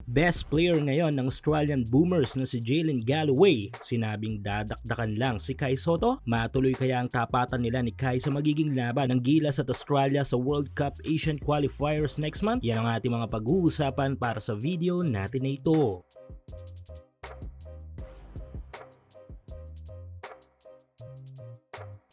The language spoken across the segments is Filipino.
Best player ngayon ng Australian Boomers na si Jalen Galloway, sinabing dadakdakan lang si Kai Sotto. Matuloy kaya ang tapatan nila ni Kai sa magiging laban ng Gilas at Australia sa World Cup Asian Qualifiers next month? Yan ang ating mga pag-uusapan para sa video natin na ito.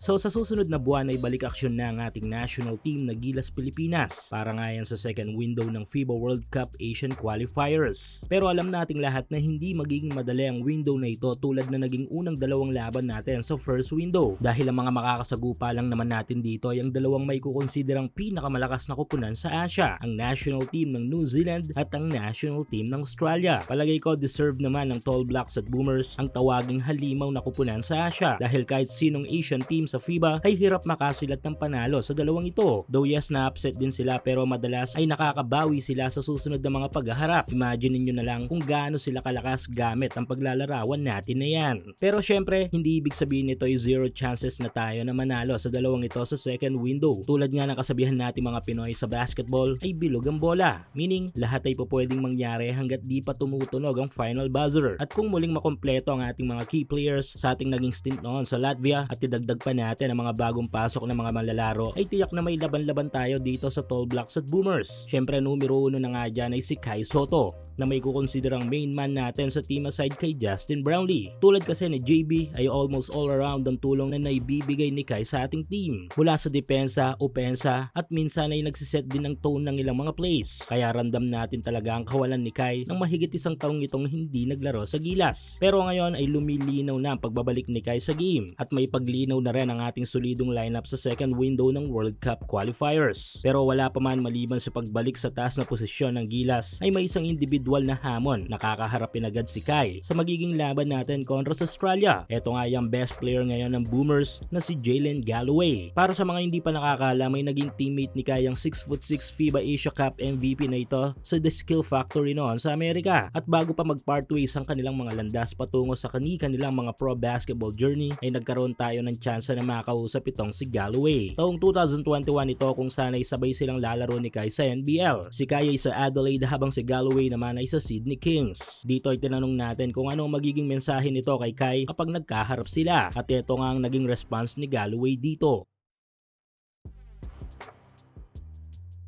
So sa susunod na buwan ay balik aksyon na ang ating national team na Gilas Pilipinas para nga yan sa second window ng FIBA World Cup Asian Qualifiers. Pero alam nating lahat na hindi magiging madali ang window na ito tulad na naging unang dalawang laban natin sa first window. Dahil ang mga makakasagupa lang naman natin dito ay ang dalawang may kukonsiderang pinakamalakas na kupunan sa Asia, ang national team ng New Zealand at ang national team ng Australia. Palagay ko deserve naman ng Tall Blacks at Boomers ang tawaging halimaw na kupunan sa Asia dahil kahit sinong Asian team sa FIBA ay hirap makasulat ng panalo sa dalawang ito. Though yes, na-upset din sila pero madalas ay nakakabawi sila sa susunod na mga paghaharap. Imagine niyo na lang kung gaano sila kalakas gamit ang paglalarawan natin na yan. Pero syempre, hindi ibig sabihin nito ay zero chances na tayo na manalo sa dalawang ito sa second window. Tulad nga ng kasabihan natin mga Pinoy sa basketball ay bilog ang bola. Meaning, lahat ay pwedeng mangyari hanggat di pa tumutunog ang final buzzer. At kung muling makompleto ang ating mga key players sa ating naging stint noon sa Latvia at idagdag pa natin ang mga bagong pasok ng mga manlalaro ay tiyak na may laban-laban tayo dito sa Tall Blacks at Boomers. Syempre numero 1 na nga dyan ay si Kai Sotto na may kukonsiderang main man natin sa team aside kay Justin Brownlee. Tulad kasi ni JB ay almost all around ang tulong na naibibigay ni Kai sa ating team. Mula sa depensa, opensa at minsan ay nagsiset din ng tone ng ilang mga plays. Kaya random natin talaga ang kawalan ni Kai ng mahigit isang taong itong hindi naglaro sa Gilas. Pero ngayon ay lumilinaw na ang pagbabalik ni Kai sa game at may paglinaw na rin ang ating solidong lineup sa second window ng World Cup Qualifiers. Pero wala pa man maliban sa pagbalik sa taas na posisyon ng Gilas ay may isang individual na hamon nakakaharapin agad si Kai sa magiging laban natin kontra sa Australia. Ito nga yung best player ngayon ng Boomers na si Jalen Galloway. Para sa mga hindi pa nakakala, may naging teammate ni Kai ang 6'6" FIBA Asia Cup MVP na ito sa The Skill Factory noon sa Amerika. At bago pa mag-part ways ang kanilang mga landas patungo sa kanilang mga pro basketball journey ay nagkaroon tayo ng tsansa na makausap itong si Galloway. Taong 2021 ito kung sana'y sabay silang lalaro ni Kai sa NBL. Si Kai ay sa Adelaide habang si Galloway naman ay sa Sydney Kings. Dito ay tinanong natin kung ano magiging mensahe nito kay Kai kapag nagkaharap sila at ito nga ang naging response ni Galloway dito.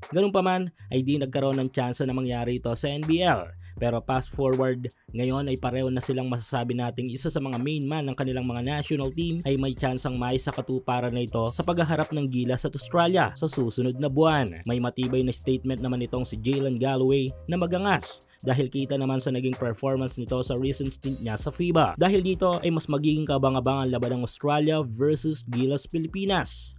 Ganun pa man ay di nagkaroon ng tsansa na mangyari ito sa NBL. Pero fast forward, ngayon ay pareho na silang masasabi nating isa sa mga main man ng kanilang mga national team ay may tsansang mais sa katuparan na ito sa paghaharap ng Gilas at Australia sa susunod na buwan. May matibay na statement naman itong si Jalen Galloway na magangas dahil kita naman sa naging performance nito sa recent stint niya sa FIBA. Dahil dito ay mas magiging kabang-abang ang laban ng Australia versus Gilas Pilipinas.